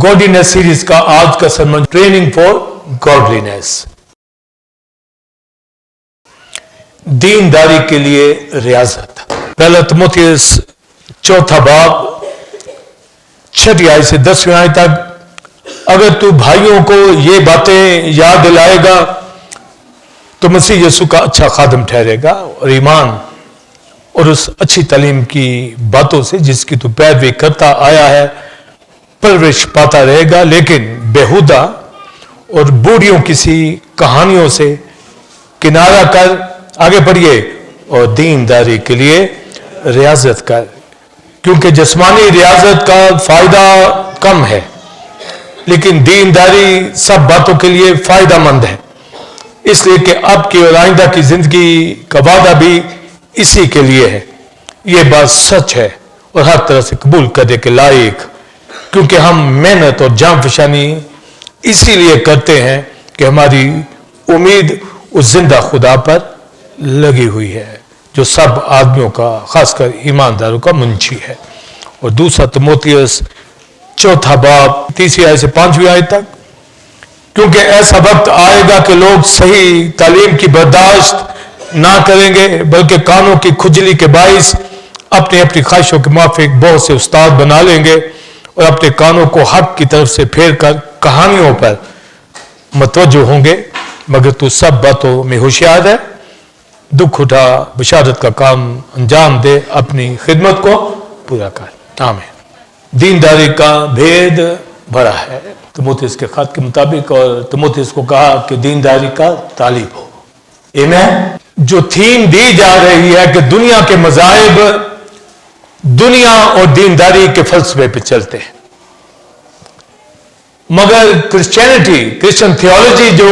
Godliness series का आज का सरमन ट्रेनिंग फॉर गॉडलीनेस, दीनदारी के लिए रियाजत। पहला तिमोथियस चौथा बाब 6 आयत से 10 आयत तक, अगर तू भाइयों को ये बातें याद दिलाएगा तो मसीह यीशु का अच्छा खादम ठहरेगा और ईमान और उस अच्छी तालीम की बातों से जिसकी तू पैरवी करता आया है परवरिश पाता रहेगा। लेकिन बेहुदा और बूढ़ियों किसी कहानियों से किनारा कर, आगे बढ़िए और दीनदारी के लिए रियाजत कर, क्योंकि जिस्मानी रियाजत का फायदा कम है लेकिन दीनदारी सब बातों के लिए फायदेमंद है, इसलिए कि अब की और आइंदा की जिंदगी का वादा भी इसी के लिए है। यह बात सच है और हर तरह से कबूल करने के लायक, क्योंकि हम मेहनत और जान फशानी इसीलिए करते हैं कि हमारी उम्मीद उस जिंदा खुदा पर लगी हुई है जो सब आदमियों का खासकर ईमानदारों का मुंशी है। और दूसरा तिमोथियस चौथा बाब 3 आयत से 5 आयत तक, क्योंकि ऐसा वक्त आएगा कि लोग सही तालीम की बर्दाश्त ना करेंगे बल्कि कानों की खुजली के बाइस अपनी अपनी ख्वाहिशों के माफिक बहुत से उस्ताद बना लेंगे और अपने कानों को हक की तरफ से फेर कर कहानियों पर मतवज्जो होंगे। मगर तू सब बातों में होशियार है, दुख उठा, बशारत का काम अंजाम दे, अपनी खिदमत को पूरा कर। आमीन। दीनदारी का भेद बड़ा है तिमोथियस के खत के मुताबिक, और तिमोथियस को कहा कि दीनदारी का तालिब हो। इन्हें जो थीम दी जा रही है कि दुनिया के मज़ाहिब दुनिया और दीनदारी के फलसफे पे चलते हैं, मगर क्रिश्चियन थियोलॉजी जो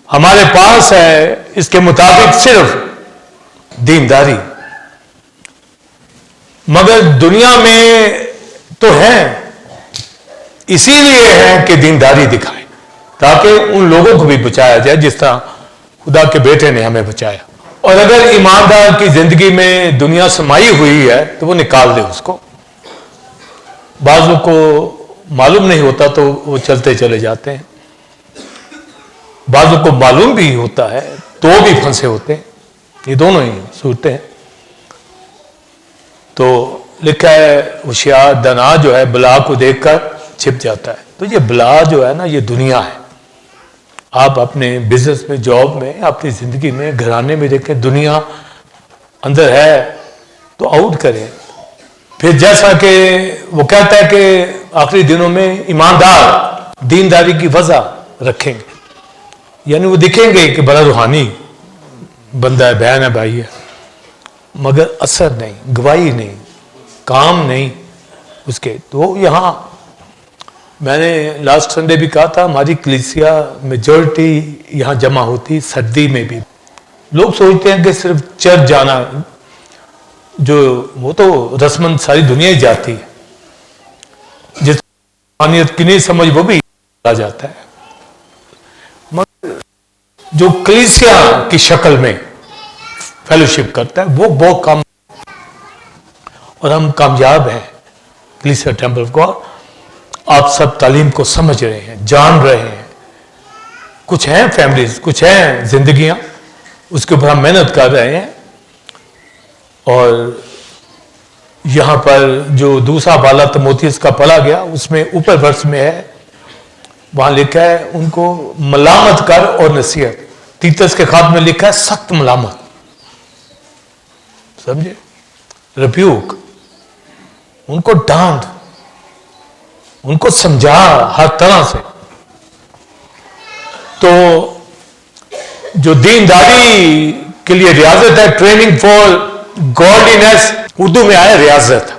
हमारे पास है इसके मुताबिक सिर्फ दीनदारी, मगर दुनिया में तो है इसीलिए है कि दीनदारी दिखाएं ताकि उन लोगों को भी बचाया जाए जिस तरह खुदा के बेटे ने हमें बचाया। और अगर ईमानदार की जिंदगी में दुनिया समाई हुई है तो वो निकाल दे उसको। बाज़ों को मालूम नहीं होता तो वो चलते चले जाते हैं, बाज़ों को मालूम भी होता है तो भी फंसे होते हैं, ये दोनों ही सूरतें हैं। तो लिखा है होशियार दना जो है बला को देखकर छिप जाता है। तो ये बला जो है ना, ये दुनिया है। आप अपने बिजनेस में, जॉब में, अपनी जिंदगी में, घराने में देखें, दुनिया अंदर है तो आउट करें। फिर जैसा कि वो कहता है कि आखिरी दिनों में ईमानदार दीनदारी की वजह रखेंगे, यानी वो दिखेंगे कि बड़ा रूहानी बंदा है, बहन है, भाई है, मगर असर नहीं, गवाही नहीं, काम नहीं उसके। तो यहाँ मैंने लास्ट संडे भी कहा था, हमारी कलीसिया मेजॉरिटी यहाँ जमा होती सर्दी में भी। लोग सोचते हैं कि सिर्फ चर्च जाना, जो वो तो रस्मन सारी दुनिया ही जाती है, जिस रूहानियत की नहीं समझ वो भी आ जाता है, मगर जो कलीसिया की शक्ल में फेलोशिप करता है वो बहुत कम, और हम कामयाब हैं कलीसिया टेम्पल ऑफ गॉड। आप सब तालीम को समझ रहे हैं, जान रहे हैं, कुछ हैं फैमिलीज, कुछ हैं जिंदगियां, उसके ऊपर हम मेहनत कर रहे हैं। और यहां पर जो दूसरा बाला तिमोथियस का पढ़ा गया उसमें ऊपर वर्ष में है, वहां लिखा है उनको मलामत कर और नसीहत। तीतस के खात में लिखा है सख्त मलामत, समझे, रिब्यूक, उनको डांट, उनको समझा हर तरह से। तो जो दीनदारी के लिए रियाजत है, ट्रेनिंग फॉर गॉडलीनेस, उर्दू में आया रियाजत,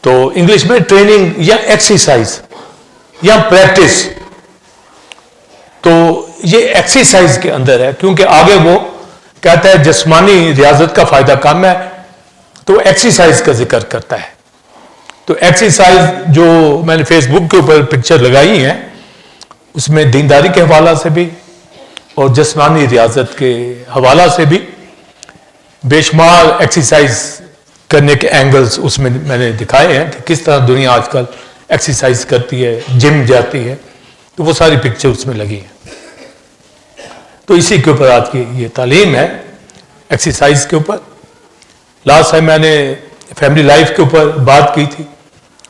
तो इंग्लिश में ट्रेनिंग या एक्सरसाइज या प्रैक्टिस। तो ये एक्सरसाइज के अंदर है, क्योंकि आगे वो कहता है जिस्मानी रियाजत का फायदा कम है, तो एक्सरसाइज का जिक्र करता है। तो एक्सरसाइज जो मैंने फेसबुक के ऊपर पिक्चर लगाई है उसमें दीनदारी के हवाला से भी और जिस्मानी रियाजत के हवाला से भी बेशुमार एक्सरसाइज करने के एंगल्स उसमें मैंने दिखाए हैं कि किस तरह दुनिया आजकल एक्सरसाइज करती है, जिम जाती है, तो वो सारी पिक्चर उसमें लगी है। तो इसी के ऊपर आज की ये तालीम है, एक्सरसाइज के ऊपर। लास्ट टाइम मैंने फैमिली लाइफ के ऊपर बात की थी।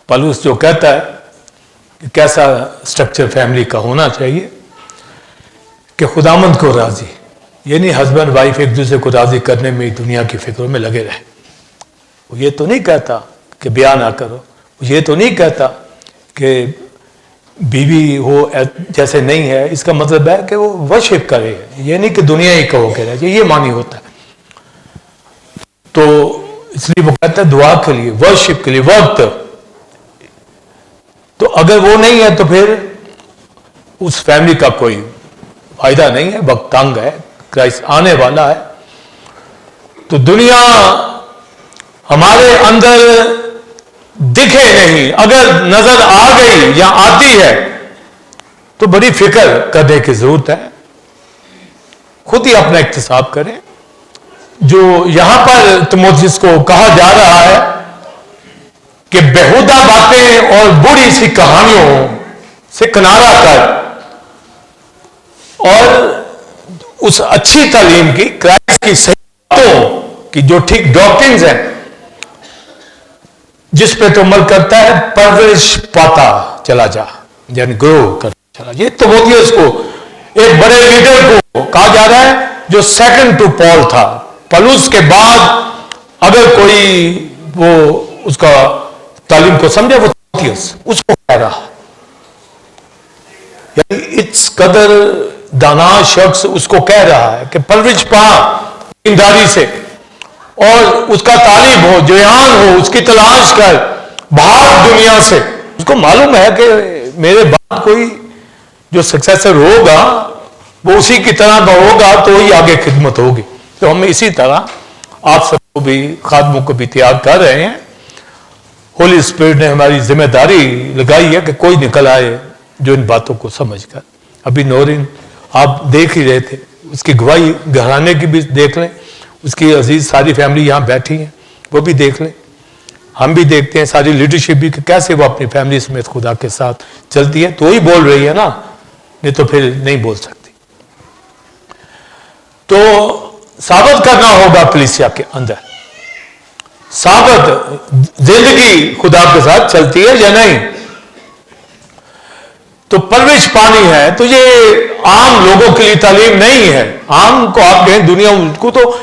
पौलुस जो कहता है कि कैसा स्ट्रक्चर फैमिली का होना चाहिए कि खुदामंद को राजी, ये नहीं हस्बैंड वाइफ एक दूसरे को राजी करने में दुनिया की फिक्रों में लगे रहे। वो ये तो नहीं कहता कि ब्याह ना करो, वो ये तो नहीं कहता कि बीवी हो जैसे नहीं है, इसका मतलब है कि वो वर्शिप करे, ये नहीं कि दुनिया ही कहो के रहे, ये मानी होता है। तो इसलिए वो कहता है दुआ के लिए, वर्शिप के लिए वक्त। तो अगर वो नहीं है तो फिर उस फैमिली का कोई फायदा नहीं है, वक्त तंग है, क्राइस्ट आने वाला है। तो दुनिया हमारे अंदर दिखे नहीं, अगर नजर आ गई या आती है तो बड़ी फिक्र करने की जरूरत है। खुद ही अपना इख्तिसाब करें। जो यहां पर तिमोथियस को कहा जा रहा है कि बेहुदा बातें और बुरी सी कहानियों से किनारा कर और उस अच्छी तालीम की, क्राइस्ट की सही बातों की, जो ठीक डॉक्ट्रिन्स हैं, जिस पे तो अमल करता है, परवरिश पाता चला जा, यानी ग्रो कर चला। ये तिमोथियस को, एक बड़े लीडर को कहा जा रहा है जो सेकंड टू पॉल था। पौलुस के बाद अगर कोई वो उसका तालीम को समझे, वो तिमोथियस उसको कह रहा। यानी इस कदर दाना शख्स उसको कह रहा है कि परवरिश पा ईमानदारी से, और उसका तालिब हो, जयान हो, उसकी तलाश कर बाहर दुनिया से। उसको मालूम है कि मेरे बाद कोई जो सक्सेसर होगा वो उसी की तरह का होगा, तो ही आगे खिदमत होगी। तो हम इसी तरह आप सबको भी, खादमों को भी तैयार कर रहे हैं। होली स्पिरिट ने हमारी जिम्मेदारी लगाई है कि कोई निकल आए जो इन बातों को समझ कर। अभी नौरीन आप देख ही रहे थे, उसकी गवाही घराने की भी देख लें, उसकी अजीज सारी फैमिली यहाँ बैठी है, वो भी देख लें। हम भी देखते हैं सारी लीडरशिप भी कि कैसे वो अपनी फैमिली समेत खुदा के साथ चलती है, तो ही बोल रही है ना, नहीं तो फिर नहीं बोल सकती। तो साबित करना होगा कलीसिया के अंदर, साबित जिंदगी खुदा के साथ चलती है या नहीं। तो परवरिश पानी है, तो ये आम लोगों के लिए तालीम नहीं है। आम को आप कहें दुनिया, उनको तो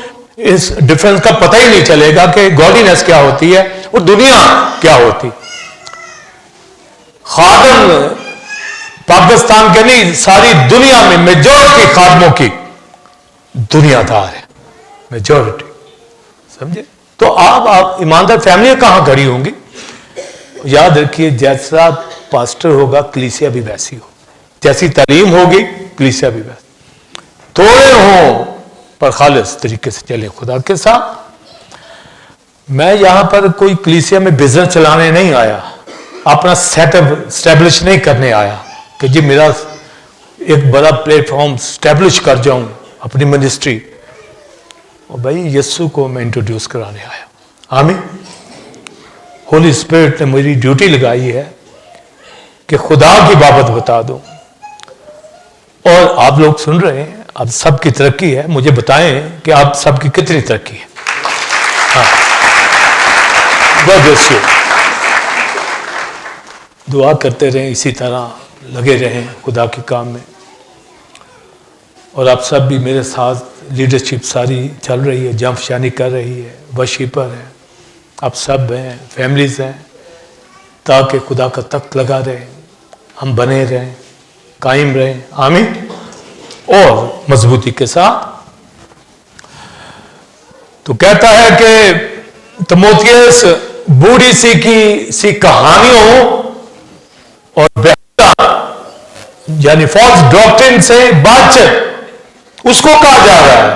इस डिफरेंस का पता ही नहीं चलेगा कि गॉडीनेस क्या होती है और दुनिया क्या होती। खादम पाकिस्तान के नहीं, सारी दुनिया में मेजॉरिटी खादमों की दुनियादार है, मेजॉरिटी, समझे। तो आप ईमानदार फैमिली कहां खड़ी होंगी। याद रखिए, जैसा पास्टर होगा कलीसिया भी वैसी हो, जैसी तालीम होगी कलीसिया भी वैसी। थोड़े हों पर खालिस तरीके से चले खुदा के साथ। मैं यहां पर कोई कलीसिया में बिजनेस चलाने नहीं आया, अपना सेटअप स्टैब्लिश नहीं करने आया कि जी मेरा एक बड़ा प्लेटफॉर्म स्टैब्लिश कर जाऊं अपनी मिनिस्ट्री। और भाई यीशु को मैं इंट्रोड्यूस कराने आया। आमीन। होली स्पिरिट ने मेरी ड्यूटी लगाई है कि खुदा की बाबत बता दूं, और आप लोग सुन रहे हैं, अब सबकी तरक्की है। मुझे बताएं कि आप सबकी कितनी तरक्की है। हाँ, दुआ करते रहें, इसी तरह लगे रहें खुदा के काम में। और आप सब भी मेरे साथ, लीडरशिप सारी चल रही है, जंफशानी कर रही है, वर्शिपर है, आप सब हैं, फैमिलीज हैं, ताकि खुदा का तख्त लगा रहे, हम बने रहें, कायम रहें। आमीन। और मजबूती के साथ तो कहता है कि तिमोथियस बूढ़ी सी कहानियों और बेहुदा यानी फॉल्स डॉक्ट्रिन से बातचीत उसको कहा जा रहा है।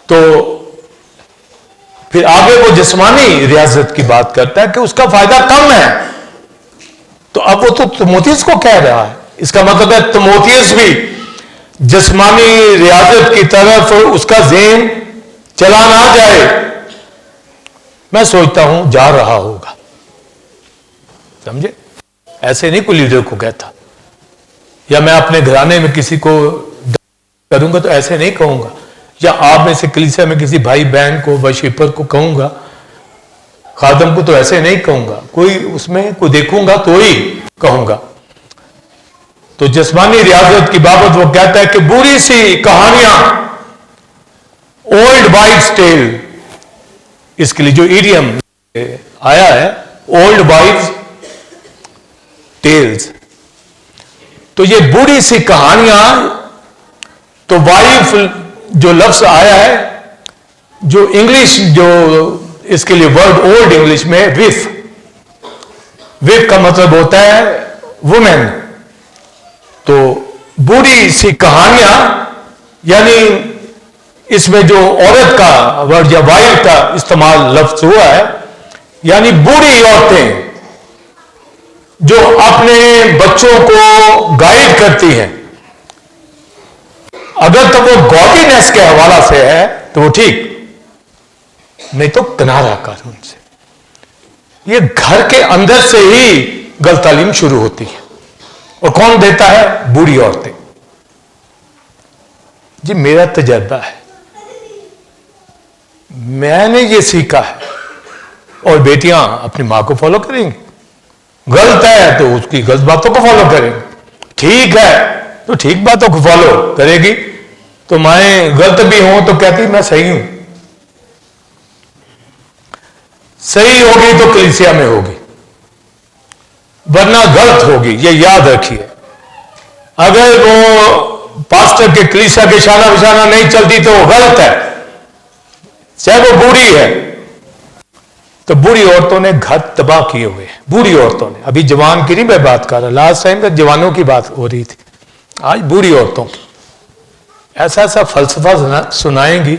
तो फिर आगे वो जिस्मानी रियाजत की बात करता है कि उसका फायदा कम है। तो अब वो तो तिमोथियस को कह रहा है, इसका मतलब है तिमोथियस भी जिस्मानी रियाजत की तरफ उसका ज़हन चला ना जाए। मैं सोचता हूं जा रहा होगा, समझे? ऐसे नहीं कोई लीडर को कहता, या मैं अपने घराने में किसी को करूंगा तो ऐसे नहीं कहूंगा, या आप में से कलीसिया में किसी भाई बहन को वर्शिपर को कहूंगा, खादम को तो ऐसे नहीं कहूंगा, कोई उसमें कोई देखूंगा तो ही कहूंगा। तो जिस्मानी रियाजत की बाबत वो कहता है कि बुरी सी कहानियां, ओल्ड वाइफ्स टेल, इसके लिए जो इडियम आया है ओल्ड वाइफ्स टेल्स, तो ये बुरी सी कहानियां, तो वाइफ जो लफ्ज आया है, जो इंग्लिश जो इसके लिए वर्ड ओल्ड इंग्लिश में विफ, विफ का मतलब होता है वुमेन। तो बुरी सी कहानियां यानी इसमें जो औरत का वर्ड या वाइफ का इस्तेमाल लफ्ज हुआ है, यानी बुरी औरतें जो अपने बच्चों को गाइड करती हैं। अगर तो वो गॉडलीनेस के हवाला से है तो वो ठीक, नहीं तो किनारा कानून से। ये घर के अंदर से ही गलत तालीम शुरू होती है, और कौन देता है? बुरी औरतें। जी मेरा तजर्बा है, मैंने ये सीखा है, और बेटियां अपनी मां को फॉलो करेंगी, गलत है तो उसकी गलत बातों को फॉलो करेंगे, ठीक है तो ठीक बातों को फॉलो करेगी। तो माएं गलत भी हों तो कहती मैं सही हूं, सही होगी तो कलीसिया में होगी, वरना गलत होगी, ये याद रखिए। अगर वो पास्टर के कलीसिया के शाना बिशाना नहीं चलती तो वो गलत है, चाहे वो बूढ़ी है। तो बूढ़ी औरतों ने घर तबाह किए हुए हैं, बूढ़ी औरतों ने। अभी जवान की नहीं मैं बात कर रहा, लास्ट टाइम तक जवानों की बात हो रही थी, आज बूढ़ी औरतों की। ऐसा ऐसा फलसफा सुनाएंगी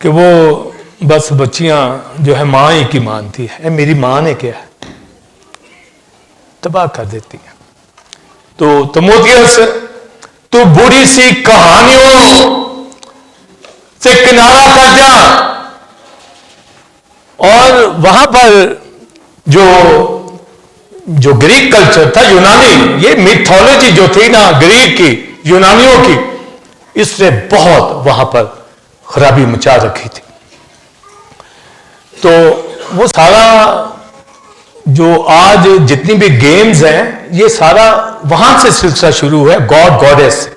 कि वो बस बच्चियां जो है मां ही की मानती है, मेरी मां ने क्या है, तबाह कर देती है। तो तिमोथियस, तू बुरी सी कहानियों से किनारा कर जा। और वहां पर जो ग्रीक कल्चर था, यूनानी, ये मिथोलॉजी जो थी ना ग्रीक की, यूनानियों की, इसने बहुत वहां पर खराबी मचा रखी थी। तो वो सारा जो आज जितनी भी गेम्स हैं, ये सारा वहां से सिलसिला शुरू है, गॉड गॉडेस से।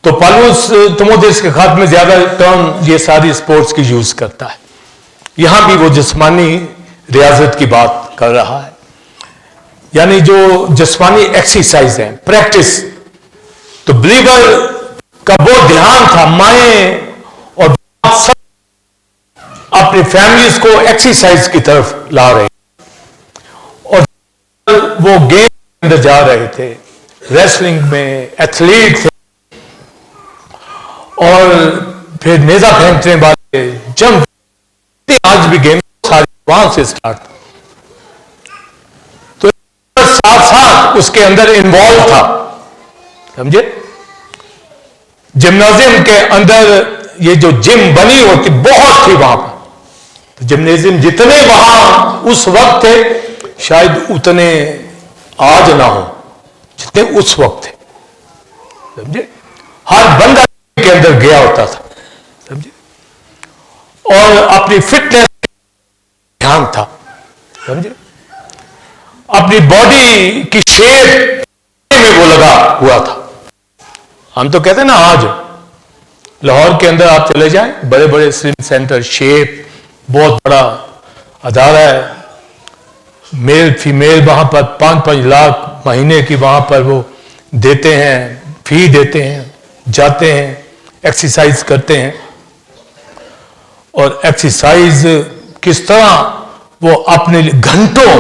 तो पौलुस तिमोथियस के खात में ज्यादा टर्म ये सारी स्पोर्ट्स की यूज करता है। यहां भी वो जिस्मानी रियाजत की बात कर रहा है, यानी जो जिस्मानी एक्सरसाइज है, प्रैक्टिस। तो बिलीवर का वो ध्यान था, माएं और सब अपनी फैमिलीज को एक्सरसाइज की तरफ ला रहे, और वो गेम के अंदर जा रहे थे, रेसलिंग में एथलीट थे, और फिर नेजा फेंकने वाले, जंप, आज भी गेम सारी वहां से स्टार्ट। तो साथ साथ उसके अंदर इन्वॉल्व था, समझे? जिम्नाजियम के अंदर ये जो जिम बनी होती बहुत थी वहां पर, तो जिम्नेजियम जितने वहां उस वक्त थे शायद उतने आज ना हो जितने उस वक्त थे, समझे? हर बंदा के अंदर गया होता था, समझे? और अपनी फिटनेस ध्यान था, समझे? अपनी बॉडी की शेप में वो लगा हुआ था। हम तो कहते हैं ना, आज लाहौर के अंदर आप चले जाएं, बड़े बड़े स्लिम सेंटर, शेप बहुत बड़ा अदारा है, मेल फीमेल वहां पर 5-5 लाख महीने की वहां पर वो देते हैं, फी देते हैं, जाते हैं, एक्सरसाइज करते हैं। और एक्सरसाइज किस तरह वो अपने घंटों,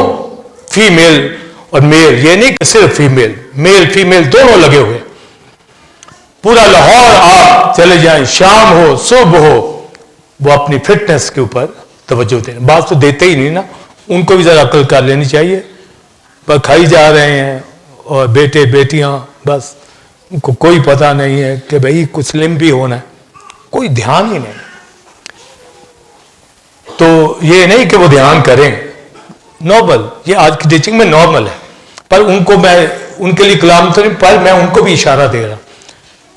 फीमेल और मेल, ये नहीं कि सिर्फ फीमेल, मेल फीमेल दोनों लगे हुए, पूरा लाहौर आप चले जाएं, शाम हो सुबह हो, वो अपनी फिटनेस के ऊपर तवज्जो दें। बात तो देते ही नहीं ना, उनको भी जरा अकल कर लेनी चाहिए, पर खाई जा रहे हैं, और बेटे बेटियां बस उनको कोई पता नहीं है कि भाई कुछ स्लिम भी होना है, कोई ध्यान ही नहीं। तो ये नहीं कि वो ध्यान करें, नॉर्मल, ये आज की टीचिंग में नॉर्मल है, पर उनको मैं उनके लिए कलाम तो नहीं, पर मैं उनको भी इशारा दे रहा।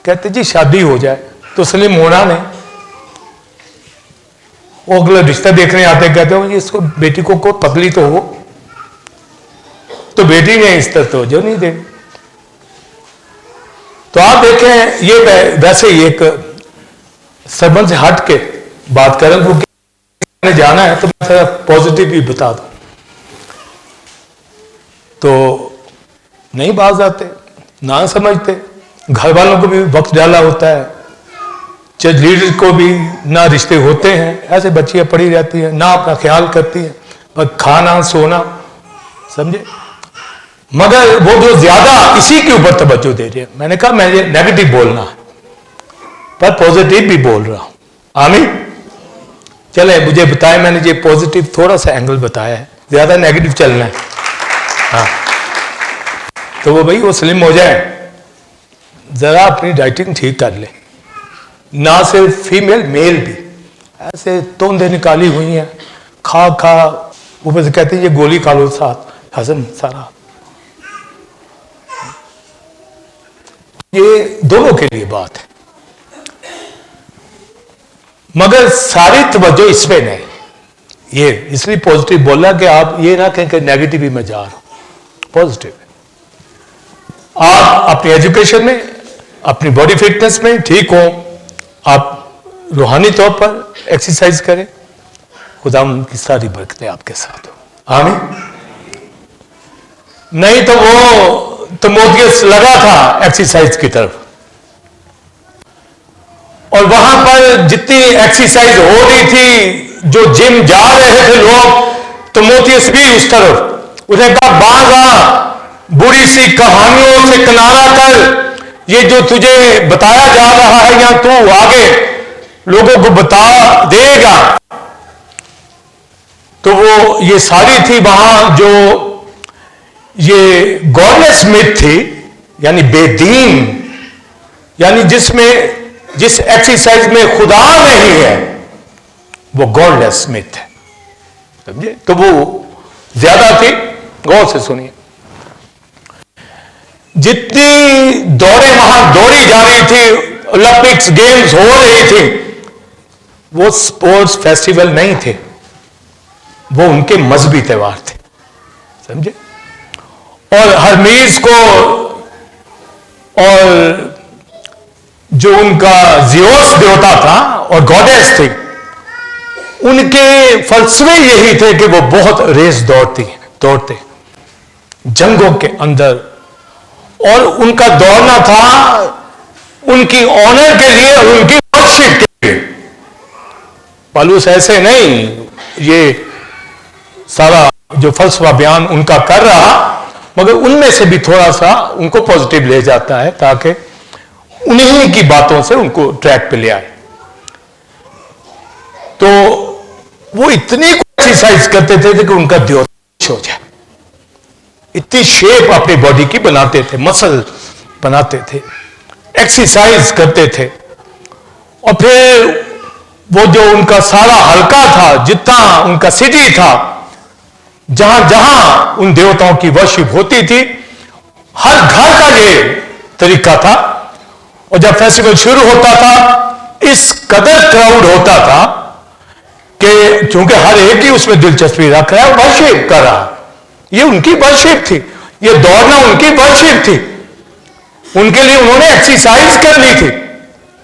कहते जी शादी हो जाए तो स्लिम होना नहीं, वो अगला रिश्ता देखने आते, कहते हो इसको बेटी को पतली तो हो, तो बेटी ने इस तरह तो जो नहीं देगी। तो आप देखें, ये वैसे ही एक सरमन से हट के बात करें, क्योंकि मैंने जाना है तो मैं थोड़ा पॉजिटिव भी बता दूं। तो नहीं बाज आते, ना समझते, घर वालों को भी वक्त डाला होता है, जज लीडर को भी ना रिश्ते होते हैं, ऐसे बच्चियां पड़ी रहती हैं, ना अपना ख्याल करती हैं, पर खाना सोना, समझे। मगर वो जो ज्यादा इसी के ऊपर तवज्जो दे रहे हैं, मैंने कहा मैं ये नेगेटिव बोलना है पर पॉजिटिव भी बोल रहा हूं। आमीन। चले मुझे बताए, मैंने ये पॉजिटिव थोड़ा सा एंगल बताया है, ज्यादा नेगेटिव चलना है। हाँ, तो वो भाई वो स्लिम हो जाए, जरा अपनी डाइटिंग ठीक कर ले, ना सिर्फ फीमेल मेल भी, ऐसे तोंदे निकाली हुई हैं, खा खा ऊपर से कहते हैं ये गोली खा लो साथ हजम सारा। ये दोनों के लिए बात है, मगर सारी तवज्जो इसमें नहीं। ये इसलिए पॉजिटिव बोला कि आप ये ना कहें कि नेगेटिव ही मैं जा रहा हूं, पॉजिटिव है। आप अपनी एजुकेशन में, अपनी बॉडी फिटनेस में ठीक हो, आप रूहानी तौर पर एक्सरसाइज करें, खुदा उनकी सारी बरकतें आपके साथ हो। आमीन। नहीं तो वो तिमोथियस लगा था एक्सरसाइज की तरफ, और वहां पर जितनी एक्सरसाइज हो रही थी, जो जिम जा रहे थे लोग, तिमोथियस भी उस तरफ। उसने कहा बागा बुरी सी कहानियों से किनारा कर, ये जो तुझे बताया जा रहा है या तू आगे लोगों को बता देगा, तो वो ये सारी थी वहां जो ये गॉडलेस मिथ थी, यानी बेदीन, यानी जिसमें जिस एक्सरसाइज में खुदा नहीं है वो गॉडलेस मिथ है, समझे। तो वो ज्यादा थी, गौर से सुनिए। जितनी दौड़े वहां दौड़ी जा रही थी, ओलंपिक्स गेम्स हो रही थी, वो स्पोर्ट्स फेस्टिवल नहीं थे, वो उनके मजहबी त्योहार थे, समझे। और हरमीज को और जो उनका जियोस देवता था और गॉडेस थी, उनके फलसफे यही थे कि वो बहुत रेस दौड़ते जंगों के अंदर, और उनका दौड़ना था उनकी ऑनर के लिए और उनकी वर्शिप के लिए। पौलुस ऐसे नहीं ये सारा जो फलसफा बयान उनका कर रहा, मगर उनमें से भी थोड़ा सा उनको पॉजिटिव ले जाता है, ताकि उन्हीं की बातों से उनको ट्रैक पे ले आए। तो वो इतनी एक्सरसाइज करते थे कि उनका देह हो जाए, इतनी शेप अपनी बॉडी की बनाते थे, मसल बनाते थे, एक्सरसाइज करते थे। और फिर वो जो उनका सारा हल्का था, जितना उनका सिटी था, जहां जहां उन देवताओं की वर्शिप होती थी, हर घर का ये तरीका था। और जब फेस्टिवल शुरू होता था, इस कदर क्राउड होता था कि चूंकि हर एक ही उसमें दिलचस्पी रख रहा है, वर्शिप कर रहा, ये उनकी वर्शिप थी, ये दौड़ना उनकी वर्शिप थी, उनके लिए उन्होंने एक्सरसाइज कर ली थी।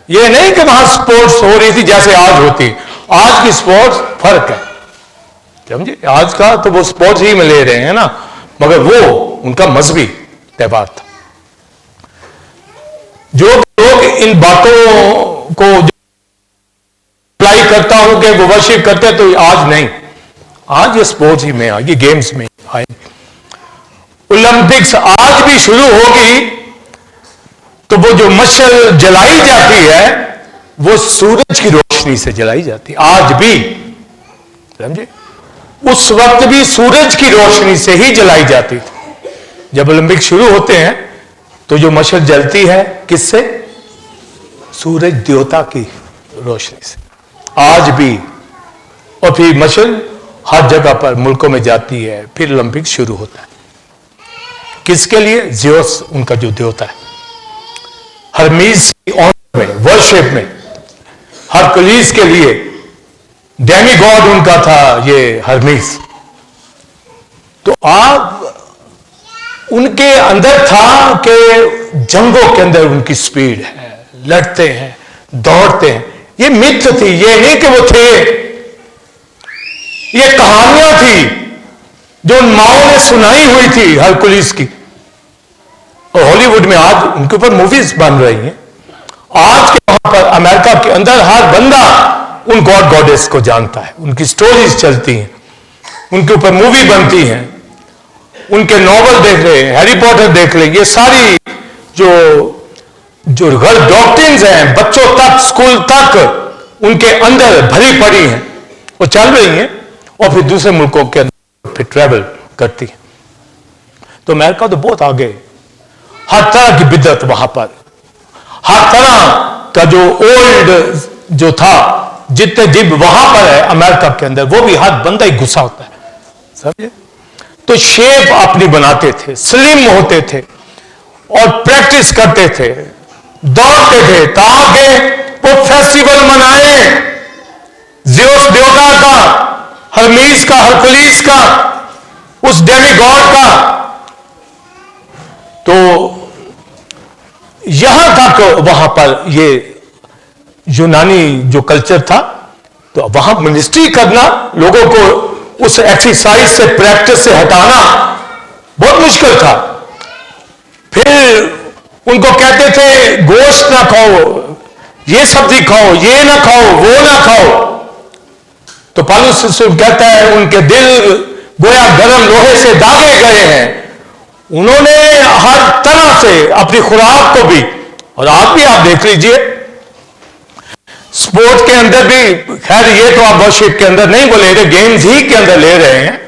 ये नहीं कि वहां स्पोर्ट्स हो रही थी जैसे आज होती। आज की स्पोर्ट्स फर्क है, समझे। आज का तो वो स्पोर्ट्स ही में ले रहे हैं ना, मगर वो उनका मजहबी त्योहार था। जो लोग इन बातों को अप्लाई करता हूं कि वो वर्शिप करते हैं, तो आज नहीं, आज ये स्पोर्ट्स ही में आएगी, गेम्स में आएगी। ओलंपिक्स आज भी शुरू होगी तो वो जो मशाल जलाई जाती है वो सूरज की रोशनी से जलाई जाती है, आज भी, समझे। उस वक्त भी सूरज की रोशनी से ही जलाई जाती थी। जब ओलंपिक शुरू होते हैं तो जो मशाल जलती है किससे? सूरज देवता की रोशनी से, आज भी। और फिर मशाल हर जगह पर मुल्कों में जाती है, फिर ओलंपिक शुरू होता है। किसके लिए? ज़्यूस उनका जो देवता है, हरमीज की ऑनर में, वर्शिप में, हरकुलिस के लिए डेमी गॉड उनका था ये हरमीज। तो आप उनके अंदर था कि जंगों के अंदर उनकी स्पीड है, लड़ते हैं, दौड़ते हैं। ये मिथ थी, ये नहीं कि वो थे, ये कहानियां थी जो उन माओ ने सुनाई हुई थी हरकुलिस की। और हॉलीवुड में आज उनके ऊपर मूवीज बन रही हैं। आज के वहां पर अमेरिका के अंदर हर बंदा उन गॉड गॉडेस को जानता है, उनकी स्टोरीज चलती हैं, उनके ऊपर मूवी बनती हैं, उनके नॉवल देख रहे हैं, हैरी पॉटर देख रहे हैं। ये सारी जो गलत डॉक्ट्रिन्स हैं, बच्चों तक, स्कूल तक उनके अंदर भरी पड़ी हैं, वो चल रही हैं और फिर दूसरे मुल्कों के अंदर फिर ट्रैवल करती हैं। तो अमेरिका तो बहुत आगे, हर तरह की बिदत वहां पर, हर तरह का जो ओल्ड जो था, जितने जिब वहां पर है अमेरिका के अंदर, वो भी हर बंदा ही गुस्सा होता है, समझे? तो शेप अपनी बनाते थे, स्लिम होते थे और प्रैक्टिस करते थे, दौड़ते थे ताकि वो फेस्टिवल मनाए ज़्यूस देवता का, हरमीज का, हरकुलिस का, उस डेमी गॉड का। तो यहां तक वहां पर ये यूनानी जो कल्चर था, तो वहां मिनिस्ट्री करना, लोगों को उस एक्सरसाइज से, प्रैक्टिस से हटाना बहुत मुश्किल था। फिर उनको कहते थे गोश्त ना खाओ, ये सब्जी खाओ, ये ना खाओ, वो ना खाओ। तो पौलुस कहता है उनके दिल गोया गर्म लोहे से दागे गए हैं। उन्होंने हर तरह से अपनी खुराक को भी, और आप भी आप देख लीजिए, स्पोर्ट्स के अंदर भी, खैर ये तो आप वर्शिप के अंदर नहीं वो ले रहे, गेम्स ही के अंदर ले रहे हैं,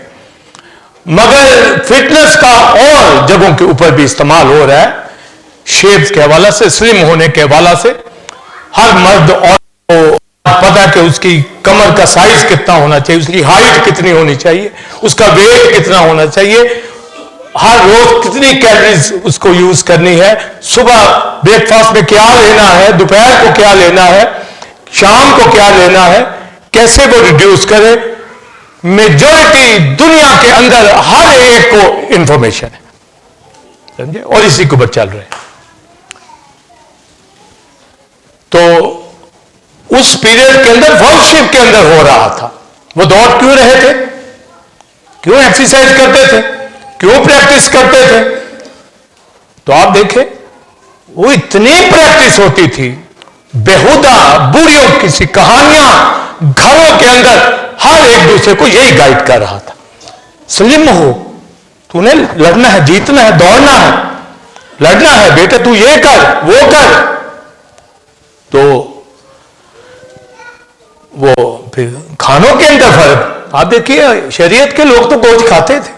मगर फिटनेस का और जगहों के ऊपर भी इस्तेमाल हो रहा है। शेप्स के हवाला से, स्लिम होने के हवाला से, हर मर्द और को पता है कि उसकी कमर का साइज कितना होना चाहिए, उसकी हाइट कितनी होनी चाहिए, उसका वेट कितना होना चाहिए, हर रोज कितनी कैलोरीज उसको यूज करनी है, सुबह ब्रेकफास्ट में क्या लेना है, दोपहर को क्या लेना है, शाम को क्या लेना है, कैसे वो रिड्यूस करे। मेजॉरिटी दुनिया के अंदर हर एक को इंफॉर्मेशन है, समझे, और इसी के ऊपर चल रहे हैं। तो उस पीरियड के अंदर वर्शिप के अंदर हो रहा था। वो दौड़ क्यों रहे थे, क्यों एक्सरसाइज करते थे, क्यों प्रैक्टिस करते थे? तो आप देखें वो इतनी प्रैक्टिस होती थी, बेहुदा बुरियों की कहानियां घरों के अंदर, हर एक दूसरे को यही गाइड कर रहा था, स्लिम हो, तूने लड़ना है, जीतना है, दौड़ना है, लड़ना है बेटा, तू ये कर वो कर। तो वो फिर खानों के अंदर फर्क आप देखिए, शरीयत के लोग तो गोश्त खाते थे,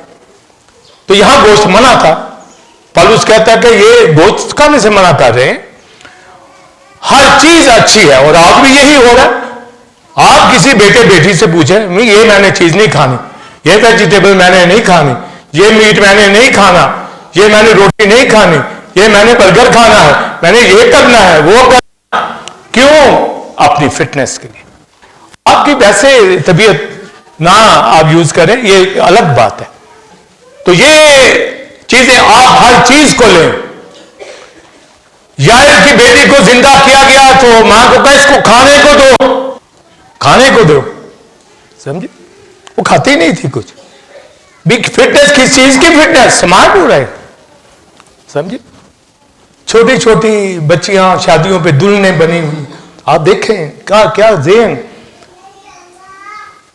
तो यहां गोश्त मना था। पौलुस कहता है कि ये गोश्त खाने से मना कर रहे हैं, हर चीज अच्छी है। और आज भी यही हो रहा है। आप किसी बेटे बेटी से पूछें, ये मैंने चीज नहीं खानी, ये वेजिटेबल मैंने नहीं खानी, ये मीट मैंने नहीं खाना, ये मैंने रोटी नहीं खानी, ये मैंने बर्गर खाना है, मैंने ये करना है, वो करना। क्यों? अपनी फिटनेस के लिए। आपकी वैसे तबीयत ना आप यूज करें, ये अलग बात है। तो ये चीजें आप हर चीज को लें। यार की बेटी को जिंदा किया गया तो मां को कहा इसको खाने को दो, खाने को दो, समझे? वो खाती नहीं थी कुछ भी। फिटनेस किस चीज की फिटनेस? स्मार्ट हो रहे, समझे? छोटी छोटी बच्चियां शादियों पे दुल्हनें बनी हुई, आप देखें क्या क्या ज़ेन।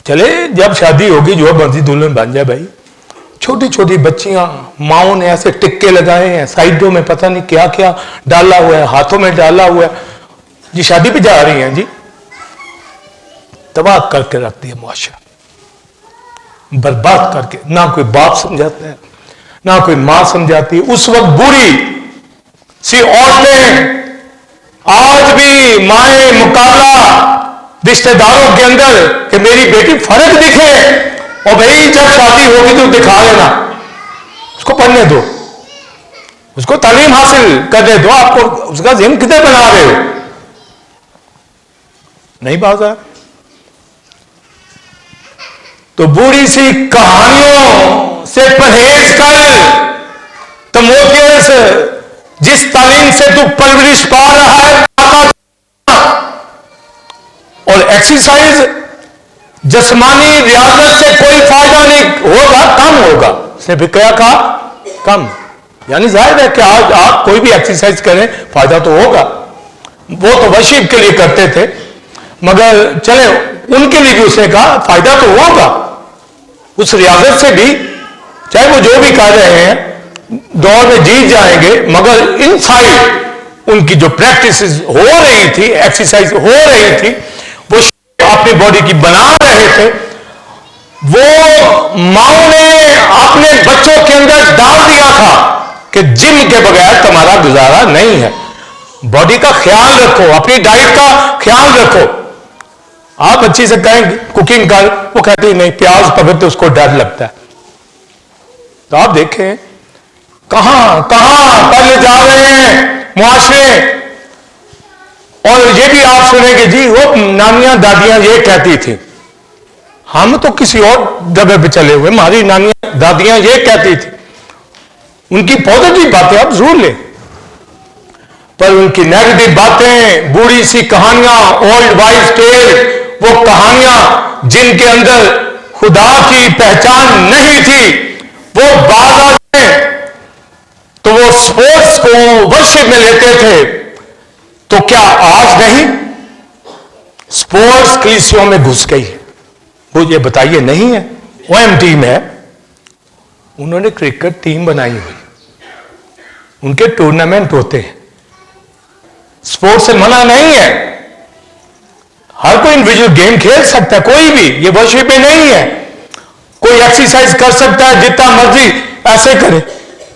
चले जब शादी होगी जो मर्जी दुल्हन बन जाए भाई। छोटी छोटी बच्चियां, माओ ने ऐसे टिक्के लगाए हैं, साइडों में पता नहीं क्या क्या डाला हुआ है, हाथों में डाला हुआ है, जी शादी पे जा रही हैं जी। तबाह करके रख दिया मुआशरा, बर्बाद करके। ना कोई बाप समझाता है, ना कोई मां समझाती है। उस वक्त बुरी सी औरतें आज भी माएं मुकाबला रिश्तेदारों के अंदर कि मेरी बेटी फर्क दिखे, और भाई जब शादी होगी तो दिखा लेना, उसको पढ़ने दो, उसको तालीम हासिल करने दो। आपको उसका ज़हन किधर बना रहे हो? नहीं बाजार। तो बूढ़ी सी कहानियों से परहेज कर, तमोथियस जिस तालीम से तू परवरिश पा रहा है, और एक्सरसाइज जिस्मानी रियाजत से कोई फायदा नहीं होगा, कम होगा। उसने भी क्या कहा? कम। यानी जाहिर है कि आज आप कोई भी एक्सरसाइज करें फायदा तो होगा। वो तो वर्शिप के लिए करते थे, मगर चले उनके लिए भी उसने कहा फायदा तो होगा। उस रियाजत से भी, चाहे वो जो भी कर रहे हैं, दौड़ में जीत जाएंगे, मगर इनसाइड उनकी जो प्रैक्टिस हो रही थी, एक्सरसाइज हो रही थी, वो अपनी बॉडी की बना रहे थे। वो माओ ने अपने बच्चों के अंदर डाल दिया था कि जिम के बगैर तुम्हारा गुजारा नहीं है। बॉडी का ख्याल रखो, अपनी डाइट का ख्याल रखो। आप अच्छी से कहेंगे कुकिंग कर, वो कहती नहीं, प्याज पकड़ते उसको डर लगता है। तो आप देखें कहां कहां पर जा रहे हैं मुआशरे। और ये भी आप सुनेंगे जी, वो नानियां दादियां ये कहती थी, हम तो किसी और जगह पे चले हुए, हमारी नानियां दादियां ये कहती थी। उनकी पॉजिटिव बातें आप जरूर लें, पर उनकी नेगेटिव बातें, बूढ़ी सी कहानियां, ओल्ड वाइज टेल, वो कहानियां जिनके अंदर खुदा की पहचान नहीं थी, वो बात आ जाए तो वो स्पोर्ट्स को वर्शिप में लेते थे। तो क्या आज नहीं स्पोर्ट्स कलीसियों में घुस गई है? मुझे बताइए, नहीं है? ओएम टीम है, उन्होंने क्रिकेट टीम बनाई हुई, उनके टूर्नामेंट होते हैं। स्पोर्ट्स से मना नहीं है, हर कोई इंडिविजुअल गेम खेल सकता है, कोई भी, ये वर्शिप में नहीं है। कोई एक्सरसाइज कर सकता है जितना मर्जी, ऐसे करे,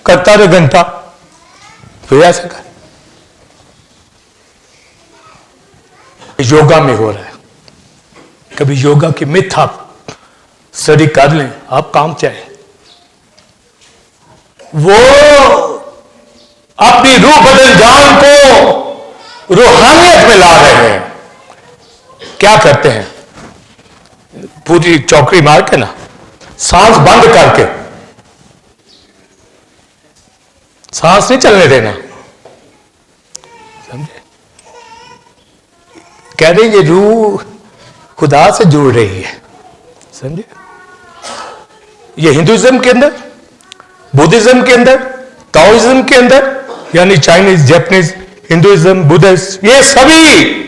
करता रहे घंटा, फिर ऐसे करे। योगा में हो रहा है, कभी योगा की मिथ आप स्टडी कर लें, आप काम चाहें। वो अपनी रूह बदल जान को रूहानियत में ला रहे हैं। क्या करते हैं? पूरी चौकड़ी मार के ना, सांस बंद करके, सांस नहीं चलने देना, समझे? कह रहे ये रूह खुदा से जुड़ रही है, समझे? ये हिंदुइज्म के अंदर, बुद्धिज्म के अंदर, ताओइज्म के अंदर, यानी चाइनीज, जापानीज, हिंदुइज्म, बुद्धिस्ट, ये सभी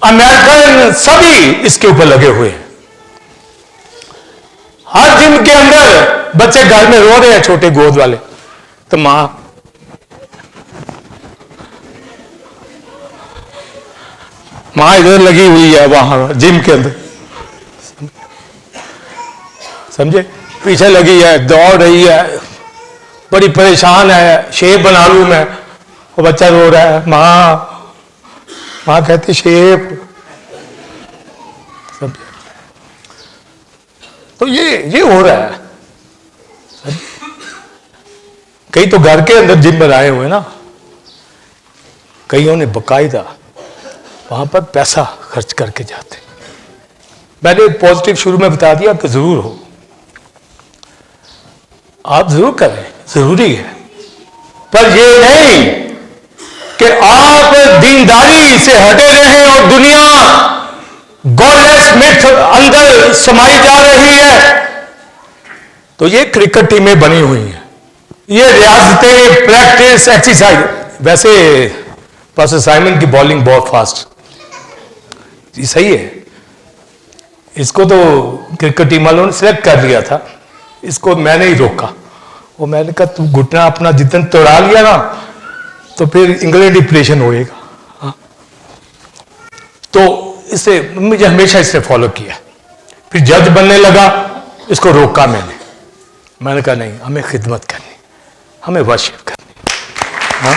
अमेरिकन सभी इसके ऊपर लगे हुए हैं। हर जिम के अंदर बच्चे घर में रो रहे हैं, छोटे गोद वाले, तो मां इधर लगी हुई है वहां जिम के अंदर, समझे? पीछे लगी है, दौड़ रही है, बड़ी परेशान है, शेप बना लूं मैं, वो बच्चा रो रहा है, मां कहती शेप, समझे? तो ये हो रहा है। कई तो घर के अंदर जिम बनाए हुए ना, कईयों ने बकायदा वहां पर पैसा खर्च करके जाते। मैंने पॉजिटिव शुरू में बता दिया कि जरूर हो, आप जरूर करें, जरूरी है, पर ये नहीं कि आप दीनदारी से हटे रहें और दुनिया गॉडलेस मिथ अंदर समाई जा रही है। तो ये क्रिकेट टीमें बनी हुई हैं, ये रियासतें, प्रैक्टिस, एक्सरसाइज। वैसे पास्टर साइमन की बॉलिंग बहुत फास्ट, जी सही है, इसको तो क्रिकेट टीम वालों ने सिलेक्ट कर लिया था, इसको मैंने ही रोका। वो मैंने कहा तू घुटना अपना जितना तोड़ा लिया ना, तो फिर इंग्लैंड डिप्रेशन होएगा। हाँ। तो इसे मुझे हमेशा इसने फॉलो किया। फिर जज बनने लगा, इसको रोका मैंने कहा नहीं, हमें खिदमत करनी, हमें वर्शिप करनी। हाँ?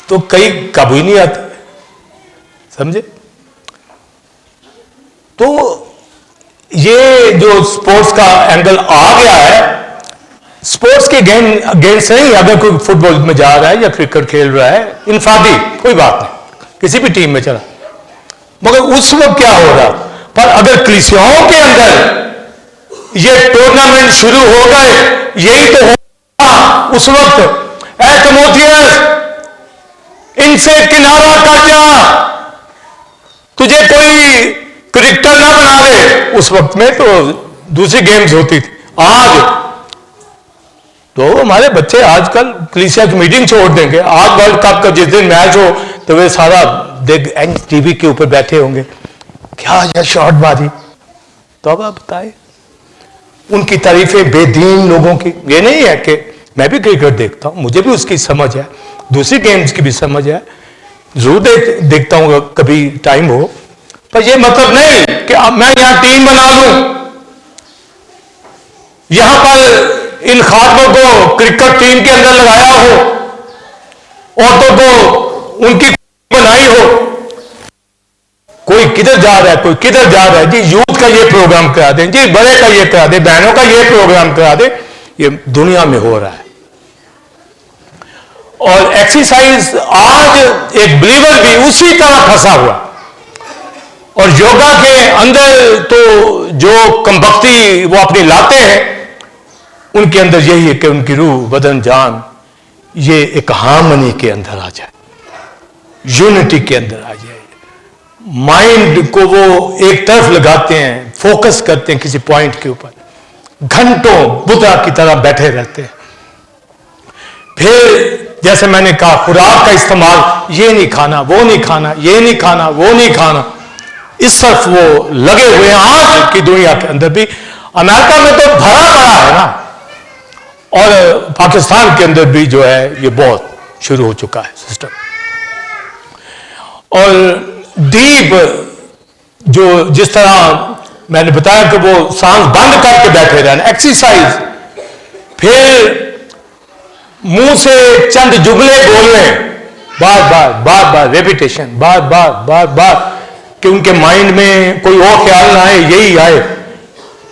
तो कई काबू ही नहीं आते, समझे? तो ये जो स्पोर्ट्स का एंगल आ गया है, स्पोर्ट्स के गेम से नहीं, अगर कोई फुटबॉल में जा रहा है या क्रिकेट खेल रहा है, इंफरादी कोई बात नहीं, किसी भी टीम में चला, मगर उस वक्त क्या हो रहा। पर अगर कलीसियाओं के अंदर ये टूर्नामेंट शुरू हो गए, यही तो होगा उस वक्त, ऐ तिमोथियस इनसे किनारा कर जा, तुझे कोई क्रिकेटर ना बना दे। उस वक्त में तो दूसरी गेम्स होती थी। आज तो हमारे बच्चे आजकल कलीसिया की मीटिंग छोड़ देंगे, आज वर्ल्ड कप का जिस दिन मैच हो तो वे सारा देख टीवी के ऊपर बैठे होंगे, क्या यह शॉटबाजी। तो अब आप बताए, उनकी तारीफें बेदीन लोगों की। ये नहीं है कि मैं भी क्रिकेट देखता हूं, मुझे भी उसकी समझ है, दूसरी गेम्स की भी समझ है, जरूर देखता हूं कभी टाइम हो, पर यह मतलब नहीं कि मैं यहां टीम बना लूं, यहां पर इन खातमों को क्रिकेट टीम के अंदर लगाया हो, औरतों को उनकी बनाई हो। कोई किधर जा रहा है, कोई किधर जा रहा है, जी यूथ का ये प्रोग्राम करा दें, जी बड़े का ये करा दें, बहनों का ये प्रोग्राम करा दें। ये दुनिया में हो रहा है। और एक्सरसाइज, आज एक बिलीवर भी उसी तरह फंसा हुआ। और योगा के अंदर तो जो कमबख्ती वो अपनी लाते हैं, उनके अंदर यही है कि उनकी रूह, बदन, जान ये एक हार्मनी के अंदर आ जाए, यूनिटी के अंदर आ जाए। माइंड को वो एक तरफ लगाते हैं, फोकस करते हैं किसी पॉइंट के ऊपर, घंटों बुद्धा की तरह बैठे रहते हैं। फिर जैसे मैंने कहा, खुराक का इस्तेमाल, ये नहीं खाना, वो नहीं खाना, ये नहीं खाना, वो नहीं खाना, इस तरफ वो लगे हुए हैं। आज की दुनिया के अंदर भी, अमेरिका में तो भरा पड़ा है ना, और पाकिस्तान के अंदर भी जो है ये बहुत शुरू हो चुका है सिस्टम। और डीप जो जिस तरह मैंने बताया कि वो सांस बंद करके बैठे रहना, एक्सरसाइज, फिर मुंह से चंद जुगले बोलने, बार बार बार बार रेपिटेशन, बार बार बार बार, कि उनके माइंड में कोई और ख्याल ना आए, यही आए,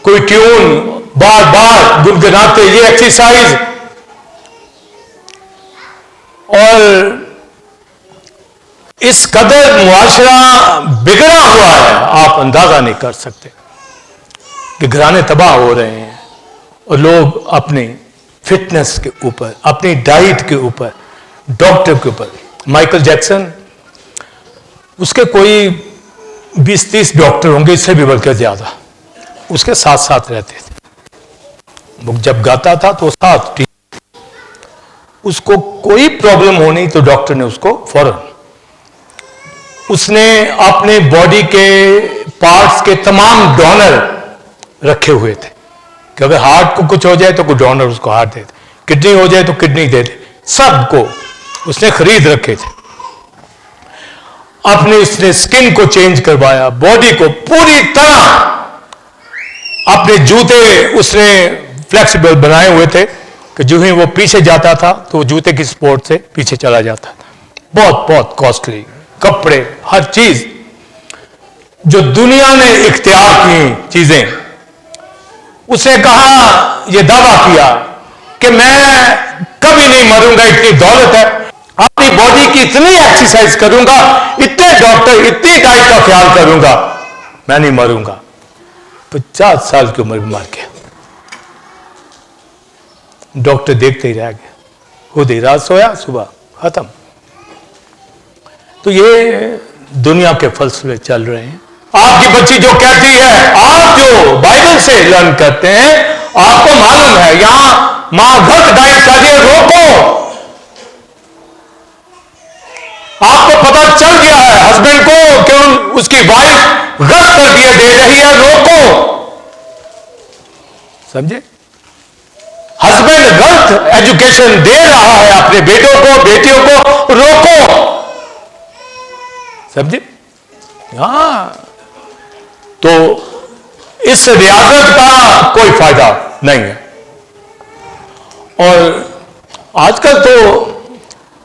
कोई ट्यून बार बार गुनगुनाते, ये एक्सरसाइज। और इस कदर मुआशरा बिगड़ा हुआ है, आप अंदाजा नहीं कर सकते कि घराने तबाह हो रहे हैं, और लोग अपनी फिटनेस के ऊपर, अपनी डाइट के ऊपर, डॉक्टर के ऊपर। माइकल जैक्सन, उसके कोई 20-30 डॉक्टर होंगे, इससे भी बढ़कर ज्यादा, उसके साथ साथ रहते थे। वो जब गाता था तो साथ, उसको कोई प्रॉब्लम होनी तो डॉक्टर ने उसको फौरन, उसने अपने बॉडी के पार्ट्स के तमाम डोनर रखे हुए थे कि अगर हार्ट को कुछ हो जाए तो कोई डोनर उसको हार्ट दे दे, किडनी हो जाए तो किडनी दे दे, सबको उसने खरीद रखे थे। अपने उसने स्किन को चेंज करवाया, बॉडी को पूरी तरह, अपने जूते उसने फ्लेक्सिबल बनाए हुए थे कि जो ही वो पीछे जाता था तो जूते की सपोर्ट से पीछे चला जाता था। बहुत बहुत कॉस्टली कपड़े, हर चीज जो दुनिया ने इख्तियार की चीजें, उसने कहा, यह दावा किया कि मैं कभी नहीं मरूंगा, इतनी दौलत है, अपनी बॉडी की इतनी एक्सरसाइज करूंगा, इतने डॉक्टर, इतनी डाइट का ख्याल करूंगा, मैं नहीं मरूंगा। 50 साल की उम्र में मर गया। डॉक्टर देखते ही रह गया, खुद ही रात सोया, सुबह खत्म। तो ये दुनिया के फलसफे चल रहे हैं। आपकी बच्ची जो कहती है, आप जो बाइबल से लर्न करते हैं, आपको मालूम है यहां मां गलत डाइट कर रही है, रोको। आपको पता चल गया है हस्बैंड को कि उसकी वाइफ गलत तरबियत दे रही है, रोको। समझे? हस्बैंड गलत एजुकेशन दे रहा है अपने बेटों को, बेटियों को, रोको। समझे? हाँ, तो इस रियासत का कोई फायदा नहीं है। और आजकल तो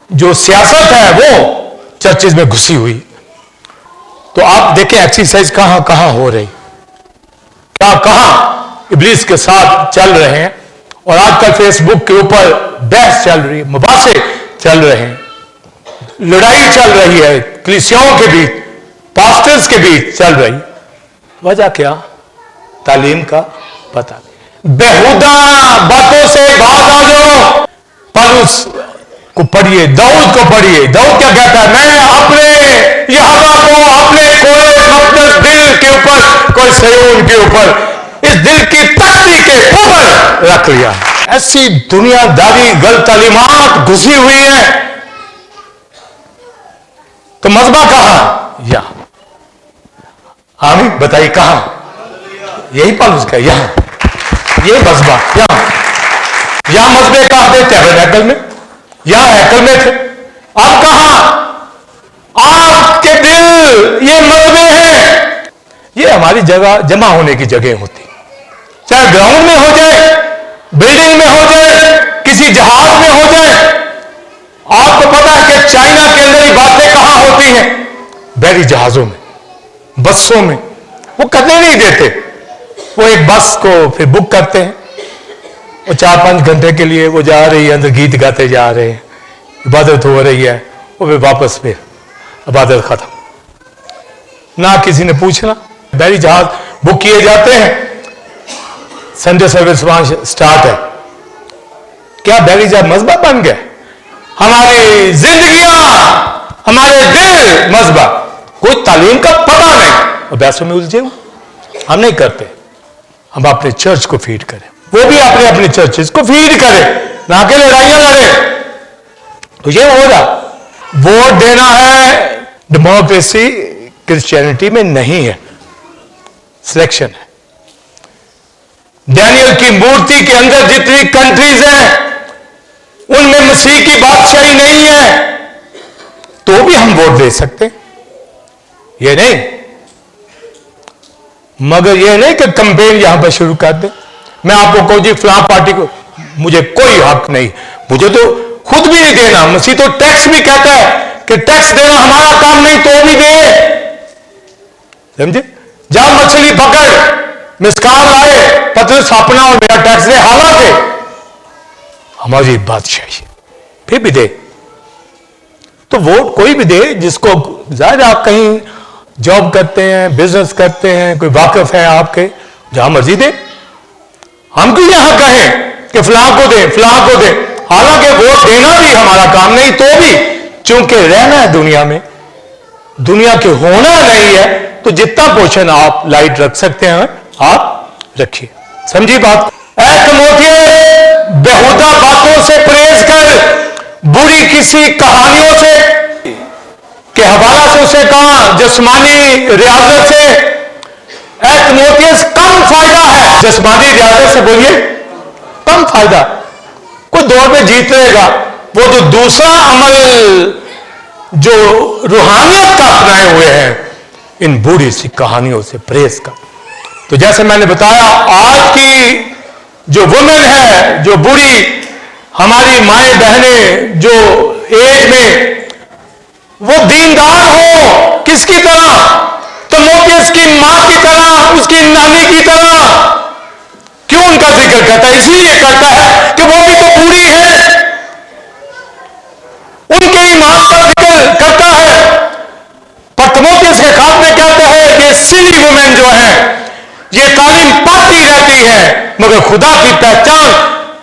जो सियासत है वो चर्चेज में घुसी हुई, तो आप देखें एक्सरसाइज कहां कहां हो रही, क्या कहां इब्लीस के साथ चल रहे हैं। और आजकल फेसबुक के ऊपर बहस चल रही है, मुबासे चल रहे हैं, लड़ाई चल रही है कलीसियाओं के बीच, पास्टर्स के बीच चल रही। वजह क्या? तालीम का पता नहीं। बेहुदा बातों से बात आ जाओ। पौलुस को पढ़िए, दाऊद को पढ़िए। दाऊद क्या कहता है? मैं अपने यहोवा को अपने कोरे मकदस दिल के ऊपर, कोई सयोन के ऊपर, इस दिल की तख्ती के ऊपर रख लिया। ऐसी दुनियादारी गलत तालीमात घुसी हुई है। तो मजबा कहां? यहां। आमीन बताइए कहां? यही पौलुस का यहां, ये मजबा यहां। यहां मजबे कहां थे? टैबरनेकल में, यहां हैकल में थे। अब कहां? आपके दिल, ये मजबे हैं। ये हमारी जगह जमा होने की जगह होती, चाहे ग्राउंड में हो जाए, बिल्डिंग में हो जाए, किसी जहाज में हो जाए। आपको पता है कि चाइना के अंदर ही बातें कहां होती हैं? बहरी जहाजों में, बसों में। वो करने नहीं देते। वो एक बस को फिर बुक करते हैं, वो 4-5 घंटे के लिए वो जा रही है, अंदर गीत गाते जा रहे हैं, इबादत हो रही है, वो फिर वापस फिर इबादत खत्म। ना किसी ने पूछना। बहरी जहाज बुक किए जाते हैं, संडे सर्विस वहां स्टार्ट है। क्या बहरी जहाज मजबा बन गया? हमारी जिंदगियां, हमारे दिल मजबा। कोई तालीम का पता नहीं और बहसों में उलझे हुए। हम नहीं करते। हम अपने चर्च को फीड करें, वो भी अपने अपने चर्चेस को फीड करें, ना कि लड़ाइयां लड़े। तो ये होगा। वोट देना है, डेमोक्रेसी क्रिश्चियनिटी में नहीं है, सिलेक्शन है। डैनियल की मूर्ति के अंदर जितनी कंट्रीज हैं, उनमें मसीह की बादशाही नहीं है, तो भी हम वोट दे सकते, ये नहीं। मगर ये नहीं कि कैंपेन यहां पर शुरू कर दे। मैं आपको कहूं जी फलां पार्टी को, मुझे कोई हक नहीं, मुझे तो खुद भी नहीं देना। मसीह तो टैक्स भी कहता है कि टैक्स देना हमारा काम नहीं, तो भी दे। समझे? जहां मछली पकड़ मिसकाल आए, पतरस अपना और मेरा टैक्स दे। हालांकि हमारी बादशाही फिर भी दे। तो वोट कोई भी दे जिसको, जाहिर आप कहीं जॉब करते हैं, बिजनेस करते हैं, कोई वाकिफ है आपके, जहां मर्जी दे। हम क्यों यहां कहें कि फलां को दे, फलां को दे? हालांकि वोट देना भी हमारा काम नहीं, तो भी चूंकि रहना है दुनिया में, दुनिया के होना नहीं है, तो जितना पोषण आप लाइट रख सकते हैं आप रखिए। समझी बात? ऐ तिमोथी, बेहुदा बातों से परहेज कर, बुरी किसी कहानियों से के हवाला से उसे कहा, जिस्मानी रियाजत से। ऐ तिमोथियस, कम फायदा है जिस्मानी रियाजत से। बोलिए कम फायदा। कोई दौड़ में जीत रहेगा, वो तो दूसरा अमल जो रूहानियत का अपनाए हुए हैं, इन बुरी सी कहानियों से परहेज का। तो जैसे मैंने बताया, आज की जो वुमेन है, जो बुरी हमारी माएं बहनें, जो एज में वो दीनदार हो, किसकी तरह? तिमोथियस की मां की तरह, उसकी नानी की तरह। क्यों उनका जिक्र करता है? इसीलिए करता है कि वो भी तो पूरी है, उनके ईमान का जिक्र करता है। पर तिमोथियस के खात में कहता है ये सिली वुमेन जो है, ये तालीम पाती रहती है मगर खुदा की पहचान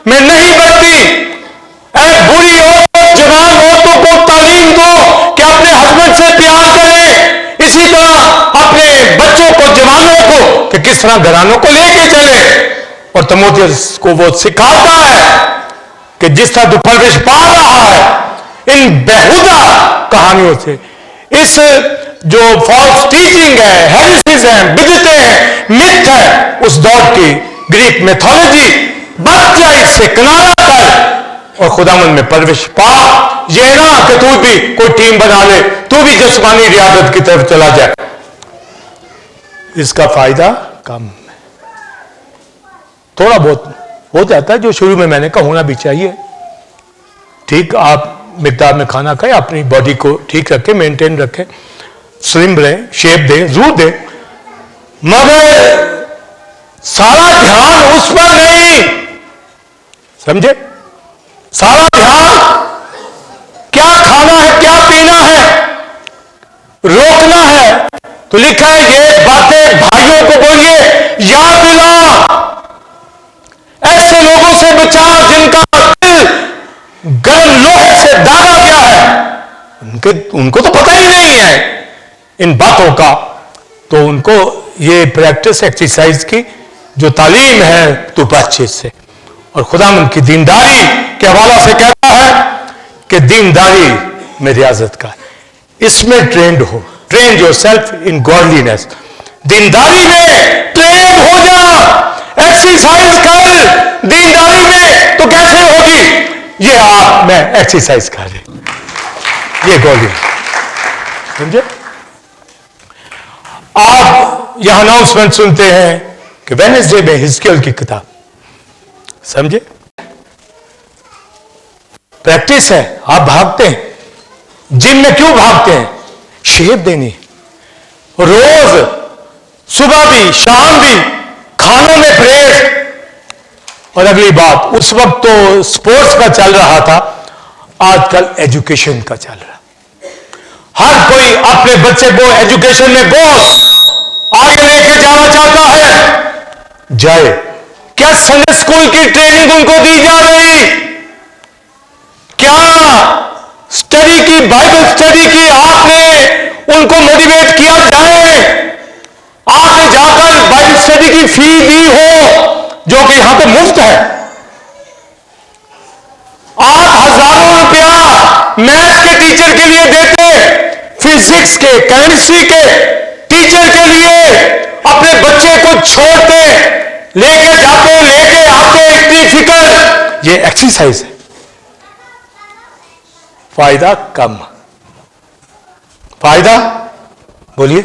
में नहीं बढ़ती। ऐ बुरी औरत, जवान औरतों को तालीम दो कि अपने हस्बैंड से प्यार करें। इसी तरह अपने बच्चों को, जवानों को, कि किस तरह घरानों को लेके चले। और तिमोथियस को वो सिखाता है कि जिस तरह तू परवरिश पा रहा है इन बेहुदा कहानियों से, इस जो फॉल्स टीचिंग है, हेरेसीज है, बिदअतें हैं, मिथ है, उस दौर की ग्रीक मैथोलॉजी, बच जा इससे, किनारा कर और खुदावंद में परवरिश पा। ये ना कि तू भी कोई टीम बना ले, तू भी जिस्मानी रियादत की तरफ चला जाए। इसका फायदा कम है, थोड़ा बहुत हो जाता है, जो शुरू में मैंने कहा होना भी चाहिए। ठीक, आप मिकदार में खाना खाएं, अपनी बॉडी को ठीक रखें, मेंटेन रखें। स्लिम रहे, शेप दे, जरूर दे, मगर सारा ध्यान उस पर नहीं, समझे? सारा ध्यान क्या खाना है, क्या पीना है, रोकना है। तो लिखा है ये बातें भाइयों को बोलिए, याद दिला, ऐसे लोगों से बचा जिनका दिल गर्म लोहे से दागा गया है। उनको तो पता ही नहीं है इन बातों का, तो उनको ये प्रैक्टिस एक्सरसाइज की जो तालीम है तो बातचीत से, और खुदा उनकी दीनदारी के हवाला से कहता है कि दीनदारी में रियाजत का, इसमें ट्रेंड हो, ट्रेन योरसेल्फ इन गॉडलीनेस। दीनदारी में ट्रेन हो जा, एक्सरसाइज कर दीनदारी में, तो कैसे होगी? ये आप मैं एक्सरसाइज कर रहे, ये गॉडलीनेस, समझे? आप यह अनाउंसमेंट सुनते हैं कि वेडनेसडे में हिजकिय्याह की किताब, समझे? प्रैक्टिस है, आप भागते हैं जिम में, क्यों भागते हैं? शेप देनी, रोज सुबह भी शाम भी, खानों में परहेज। और अगली बात, उस वक्त तो स्पोर्ट्स का चल रहा था, आजकल एजुकेशन का चल रहा। हर कोई अपने बच्चे को एजुकेशन में बहुत आगे लेके जाना चाहता है, जाए। क्या संडे स्कूल की ट्रेनिंग उनको दी जा रही? क्या स्टडी की, बाइबल स्टडी की आपने उनको मोटिवेट किया जाए? आपने जाकर बाइबल स्टडी की फी दी हो जो कि यहां पे मुफ्त है? आप हजारों रुपया मैथ्स के टीचर के लिए देते, फिजिक्स के, केमिस्ट्री के टीचर के लिए अपने बच्चे को छोड़ते, लेके जाते, लेके आते, इतनी फिक्र। ये एक्सरसाइज है, फायदा कम, फायदा बोलिए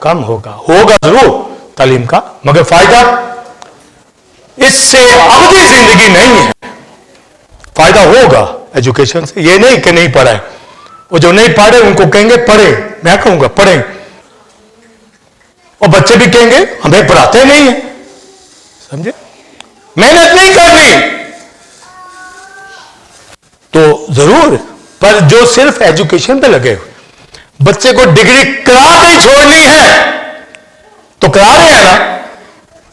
कम होगा, होगा जरूर तालीम का, मगर फायदा इससे अवधि जिंदगी नहीं है। फायदा होगा एजुकेशन से, ये नहीं कि नहीं पढ़ा है। वो जो नहीं पढ़े उनको कहेंगे पढ़े, मैं कहूंगा पढ़े, और बच्चे भी कहेंगे हमें पढ़ाते नहीं है, समझे? मेहनत नहीं करनी तो जरूर, पर जो सिर्फ एजुकेशन पे लगे हुए, बच्चे को डिग्री करा के ही छोड़नी है तो करा रहे हैं ना।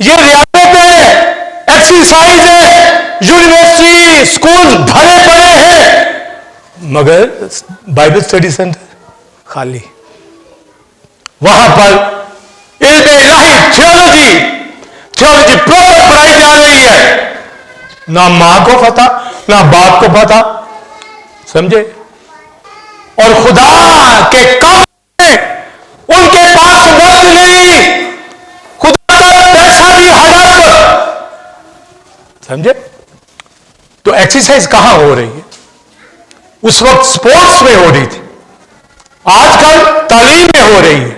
ये रियासत है, एक्सरसाइज है, यूनिवर्सिटी स्कूल भरे पड़े हैं, मगर बाइबल स्टडी सेंटर खाली। वहां पर इल्म इलाही थियोलॉजी प्रॉपर पढ़ाई जा रही है, ना मां को पता ना बाप को पता, समझे? और खुदा के काम में उनके पास वक्त नहीं, खुदा का पैसा भी हड़प, समझे? तो एक्सरसाइज कहां हो रही है? उस वक्त स्पोर्ट्स में हो रही थी, आजकल तालीम में हो रही है,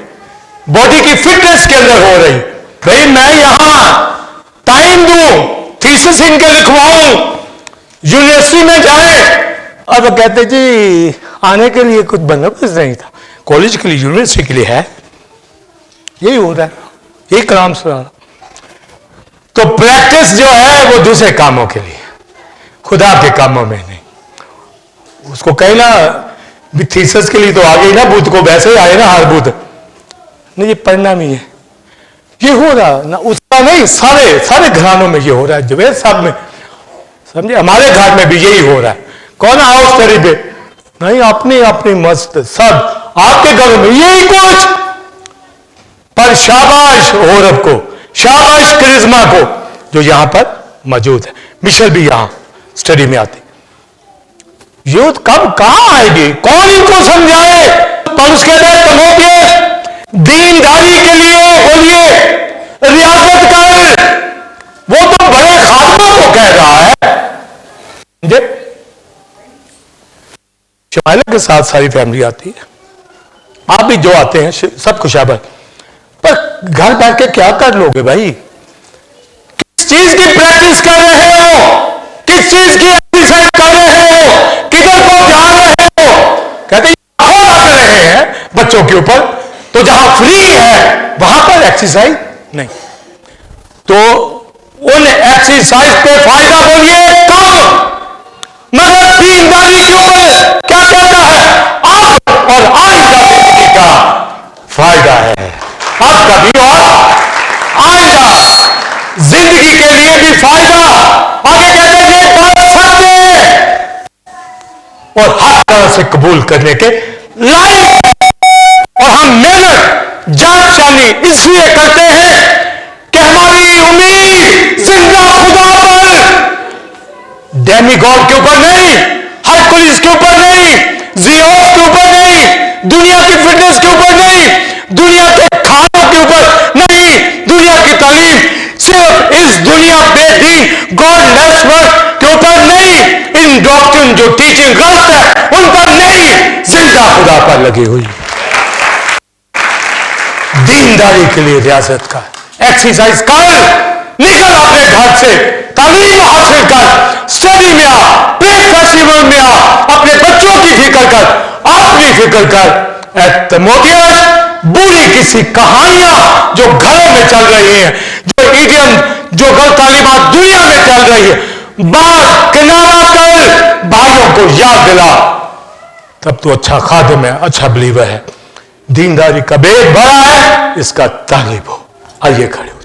बॉडी की फिटनेस के अंदर हो रही। भाई मैं यहां टाइम दूं, थीसिस इनके लिखवाऊं, यूनिवर्सिटी में जाए, अब कहते जी आने के लिए कुछ बंदोबस्त नहीं था, कॉलेज के लिए, यूनिवर्सिटी के लिए है, यही हो रहा है, यही काम सुना। तो प्रैक्टिस जो है वो दूसरे कामों के लिए, खुदा के कामों में नहीं। उसको कहना भी थीसिस के लिए तो आ गई ना, बुध को वैसे ही आए ना हर बुध, नहीं ये पढ़ना भी है, ये हो रहा ना, उसका नहीं, सारे सारे घरानों में ये हो रहा है, जवेद साहब में, समझे? हमारे घर में भी यही हो रहा है। कौन हाउस पे नहीं, अपनी अपनी मस्त, सब आपके घर में यही कुछ। पर शाबाश औरत को, शाबाश करिश्मा को जो यहां पर मौजूद है। मिशेल भी यहां स्टडी में आती। यूथ कब कहां आएगी, कौन इनको समझाए? पर उसके बाद तमोथियस दीनदारी के लिए बोलिए रियासत कर, वो तो बड़े खातमों को कह रहा है। शमाइला के साथ सारी फैमिली आती है, आप भी जो आते हैं सब खुशाबद, पर घर बैठ के क्या कर लोगे भाई? किस चीज की प्रैक्टिस कर रहे हो, किस चीज की एक्सरसाइज कर रहे हो, किधर को जा रहे हो? कहते हैं रहे हैं बच्चों के ऊपर, फ्री है वहां पर एक्सरसाइज नहीं। तो उन एक्सरसाइज पे फायदा बोलिए कब, मगर दीनदारी के ऊपर क्या कहता है, अब और आइंदा जिंदगी का फायदा है। अब कभी और आइंदा जिंदगी के लिए भी फायदा। आगे कहते हैं ये बात सच है और हर तरह से कबूल करने के लायक। और हम मेहनत जान जानी इसलिए करते हैं कि हमारी उम्मीद जिंदा खुदा पर, डेमी गॉड के ऊपर नहीं, हरकुलिस के ऊपर नहीं, जियोस के ऊपर नहीं, दुनिया की फिटनेस के ऊपर नहीं, दुनिया के खानों के ऊपर नहीं, दुनिया की तालीम, सिर्फ इस दुनिया बेदीन गॉडलेस वर्ड के ऊपर नहीं, इन डॉक्ट्रिन जो टीचिंग गलत है उन पर नहीं, जिंदा खुदा पर लगी हुई। दीनदारी के लिए रियासत का एक्सरसाइज कर, निकल अपने घर से, तालीम हासिल कर, स्टडी में आ, प्रेस फेस्टिवल में आ, अपने बच्चों की फिक्र कर, अपनी फिक्र कर। तिमोथियस, बुरी किसी कहानियां जो घरों में चल रही हैं, जो इडियम, जो गलत तालीमात दुनिया में चल रही है, बात किनारा कर, भाइयों को याद दिला, तब तो अच्छा खादिम है, अच्छा बिलीवर है। दीनदारी का बेद बड़ा है, इसका तालिब हो। आइए खड़े होते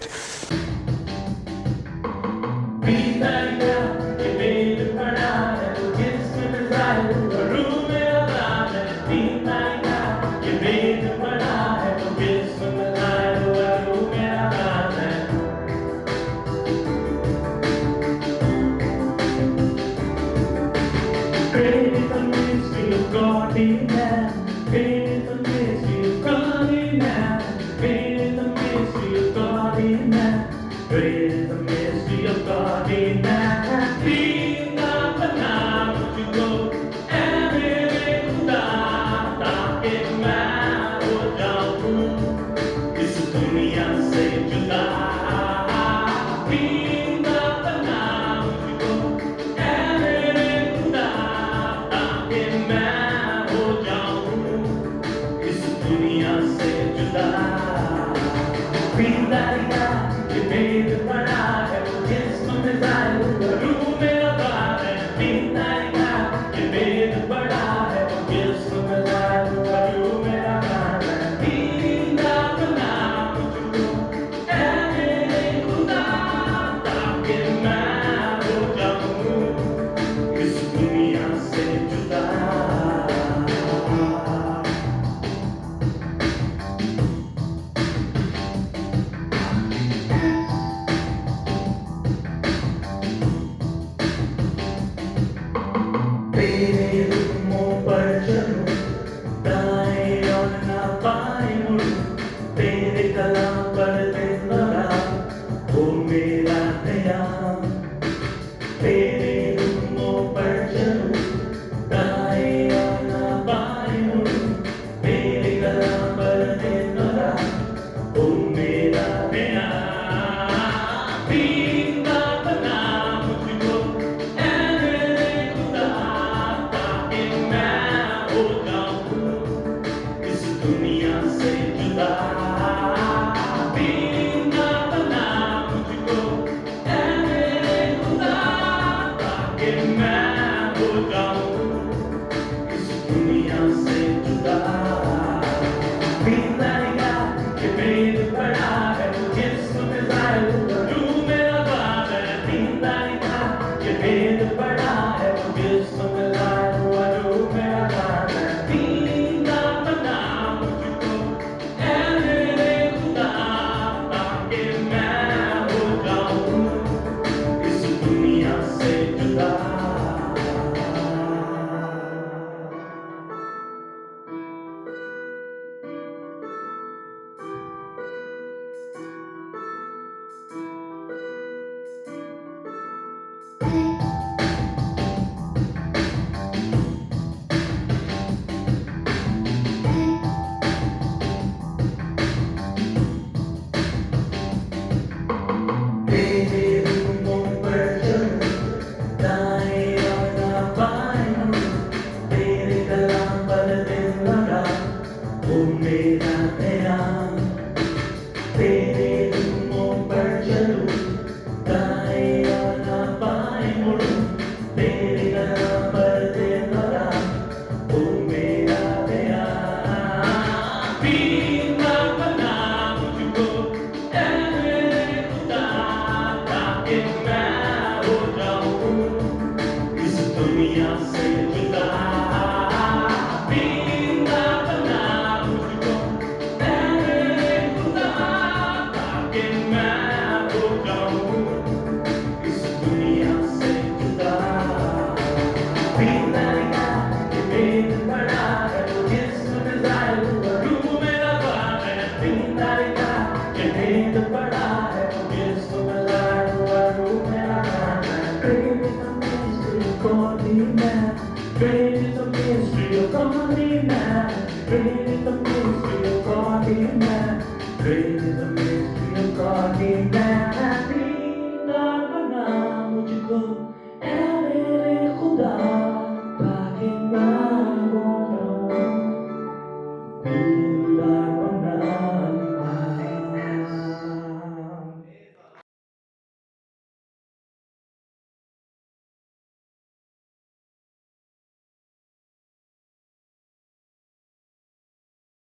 Great is the mystery of God, man. Great is the mystery of God, man. Great is the mystery of God, man. Great is the mystery of God, man.